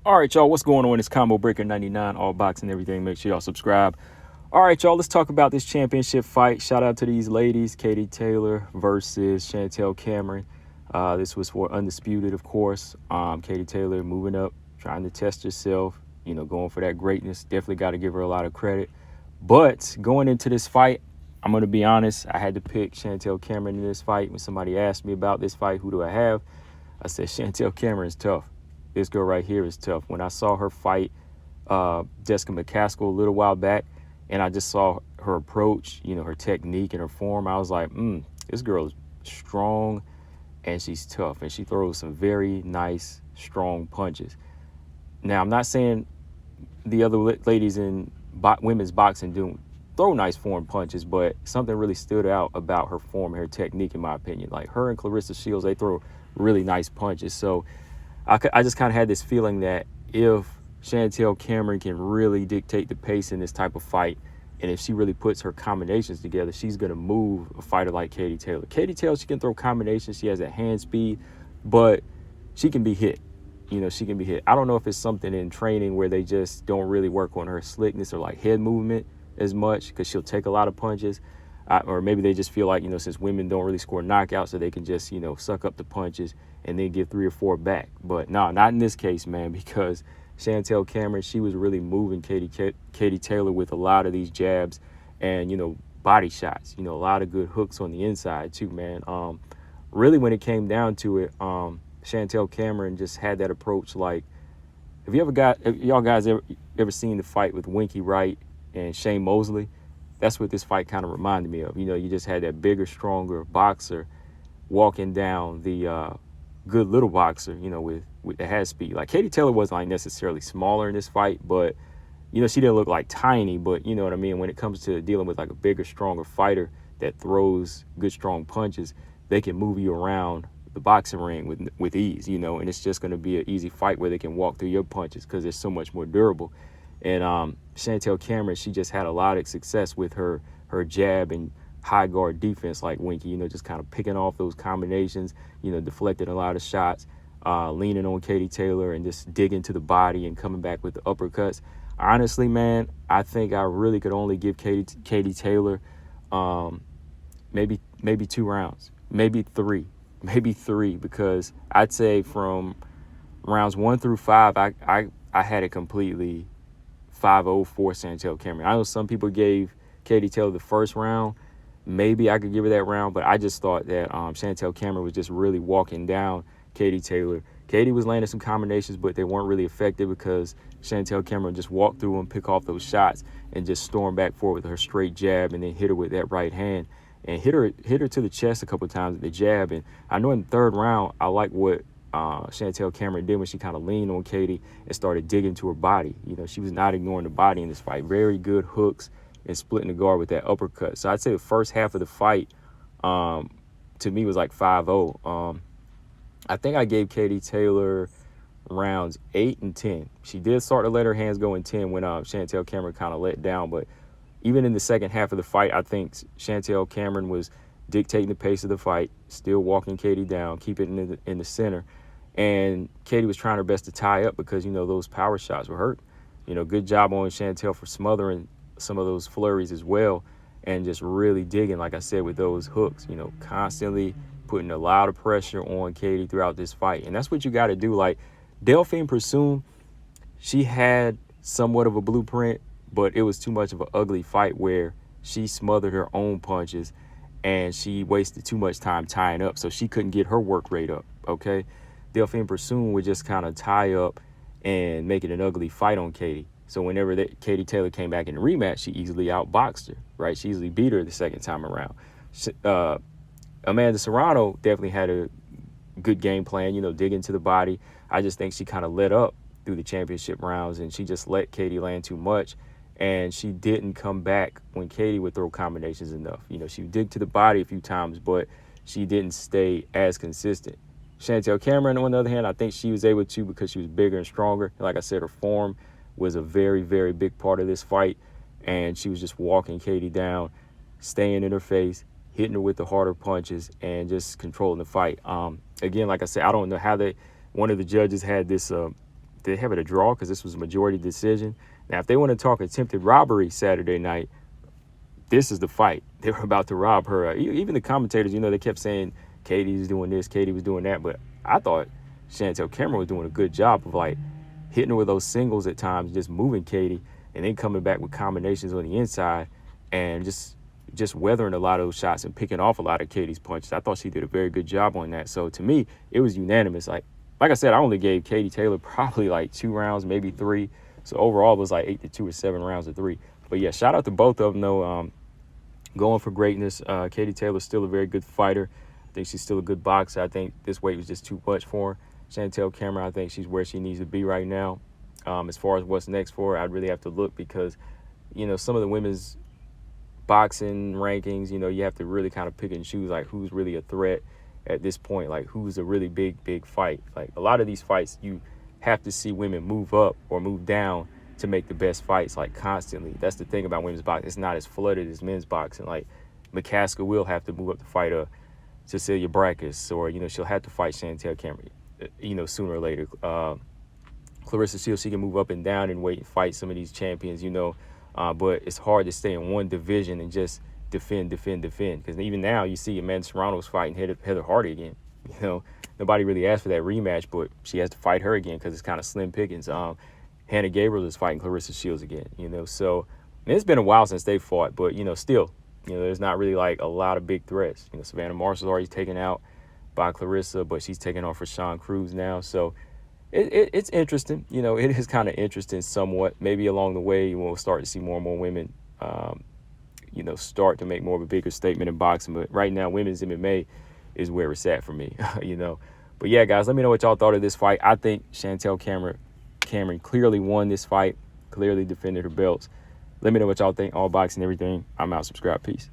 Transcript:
All right, y'all, what's going on? It's Combo Breaker 99, all boxing and everything. Make sure y'all subscribe. All right, y'all, let's talk about this championship fight. Shout out to these ladies, Katie Taylor versus Chantelle Cameron. This was for Undisputed, of course. Katie Taylor moving up, trying to test herself, going for that greatness. Definitely got to give her a lot of credit. But going into this fight, I'm going to be honest, I had to pick Chantelle Cameron in this fight. When somebody asked me about this fight, who do I have? I said Chantelle Cameron is tough. This girl right here is tough. When I saw her fight Jessica McCaskill a little while back, and I just saw her approach, her technique and her form, I was like, this girl is strong and she's tough, and she throws some very nice, strong punches. Now, I'm not saying the other ladies in women's boxing do throw nice form punches, but something really stood out about her form and her technique, in my opinion. Like her and Clarissa Shields, they throw really nice punches. So I just kind of had this feeling that if Chantelle Cameron can really dictate the pace in this type of fight, and if she really puts her combinations together, she's going to move a fighter like Katie Taylor. Katie Taylor, she can throw combinations. She has that hand speed, but she can be hit. She can be hit. I don't know if it's something in training where they just don't really work on her slickness or like head movement as much, because she'll take a lot of punches. Or maybe they just feel like, since women don't really score knockouts, so they can just, suck up the punches and then give 3 or 4 back. But no, not in this case, man, because Chantelle Cameron, she was really moving Katie Taylor with a lot of these jabs and, body shots, a lot of good hooks on the inside too, man. Really, when it came down to it, Chantelle Cameron just had that approach. Like, have y'all guys ever seen the fight with Winky Wright and Shane Mosley? That's what this fight kind of reminded me of. You just had that bigger, stronger boxer walking down the good little boxer, with the head speed. Like, Katie Taylor wasn't like necessarily smaller in this fight, but she didn't look like tiny, but you know what I mean? When it comes to dealing with like a bigger, stronger fighter that throws good, strong punches, they can move you around the boxing ring with ease, and it's just going to be an easy fight where they can walk through your punches because they're so much more durable. And Chantelle Cameron, she just had a lot of success with her jab and high guard defense like Winky, just kind of picking off those combinations, deflecting a lot of shots, leaning on Katie Taylor and just digging to the body and coming back with the uppercuts. Honestly, man, I think I really could only give Katie Taylor maybe 2 rounds, maybe three, because I'd say from rounds 1 through 5, I had it completely 5-0 for Chantelle Cameron. I know some people gave Katie Taylor the first round. Maybe I could give her that round, but I just thought that Chantelle Cameron was just really walking down Katie Taylor. Katie was landing some combinations, but they weren't really effective because Chantelle Cameron just walked through them, pick off those shots, and just storm back forward with her straight jab, and then hit her with that right hand and hit her to the chest a couple of times with the jab. And I know in the third round, I like what Chantelle Cameron did when she kind of leaned on Katie and started digging to her body. She was not ignoring the body in this fight. Very good hooks and splitting the guard with that uppercut. So I'd say the first half of the fight, to me, was like 5-0. I think I gave Katie Taylor rounds 8 and 10. She did start to let her hands go in 10 when Chantelle Cameron kind of let down. But even in the second half of the fight, I think Chantelle Cameron was dictating the pace of the fight, still walking Katie down, keeping it in the center. And Katie was trying her best to tie up because, those power shots were hurt. Good job on Chantelle for smothering some of those flurries as well and just really digging, like I said, with those hooks, constantly putting a lot of pressure on Katie throughout this fight. And that's what you got to do. Like, Delphine Persoon, she had somewhat of a blueprint, but it was too much of an ugly fight where she smothered her own punches and she wasted too much time tying up, so she couldn't get her work rate up, okay? Delphine Persoon would just kind of tie up and make it an ugly fight on Katie. So whenever Katie Taylor came back in the rematch, she easily outboxed her, right? She easily beat her the second time around. Amanda Serrano definitely had a good game plan, dig into the body. I just think she kind of let up through the championship rounds, and she just let Katie land too much. And she didn't come back when Katie would throw combinations enough. She would dig to the body a few times, but she didn't stay as consistent. Chantelle Cameron, on the other hand, I think she was able to because she was bigger and stronger. Like I said, her form was a very, very big part of this fight. And she was just walking Katie down, staying in her face, hitting her with the harder punches, and just controlling the fight. Again, like I said, I don't know how one of the judges had this they have it a draw because this was a majority decision. Now, if they want to talk attempted robbery Saturday night, this is the fight. They were about to rob her. Even the commentators, they kept saying Katie's doing this, Katie was doing that. But I thought Chantelle Cameron was doing a good job of like hitting her with those singles at times, just moving Katie, and then coming back with combinations on the inside and just weathering a lot of those shots and picking off a lot of Katie's punches. I thought she did a very good job on that. So to me, it was unanimous. Like I said, I only gave Katie Taylor probably like 2 rounds, maybe 3. So overall, it was like 8-2 or 7 rounds to 3. But yeah, shout out to both of them though. Going for greatness. Katie Taylor's still a very good fighter. I think she's still a good boxer. I think this weight was just too much for her. Chantelle Cameron, I think she's where she needs to be right now. As far as what's next for her, I'd really have to look because, some of the women's boxing rankings, you have to really kind of pick and choose like who's really a threat at this point, like who's a really big fight. Like a lot of these fights, you have to see women move up or move down to make the best fights, like constantly. That's the thing about women's boxing. It's not as flooded as men's boxing. Like McCaskill will have to move up to fight Cecilia Brækhus, or she'll have to fight Chantelle Cameron, sooner or later. Clarissa Shields, she can move up and down and wait and fight some of these champions, but it's hard to stay in one division and just defend. Because even now, you see Amanda Serrano's fighting Heather Hardy again. Nobody really asked for that rematch, but she has to fight her again because it's kind of slim pickings. Hannah Gabriel is fighting Clarissa Shields again, So it's been a while since they fought, but, still, there's not really like a lot of big threats. Savannah Marshall's already taken out by Clarissa, but she's taking off for Sean Cruz now. So it's interesting. It is kind of interesting somewhat. Maybe along the way, we'll start to see more and more women, start to make more of a bigger statement in boxing. But right now, women's MMA is where it's at for me, But yeah, guys, let me know what y'all thought of this fight. I think Chantelle Cameron clearly won this fight, clearly defended her belts. Let me know what y'all think. All boxing, everything. I'm out. Subscribe. Peace.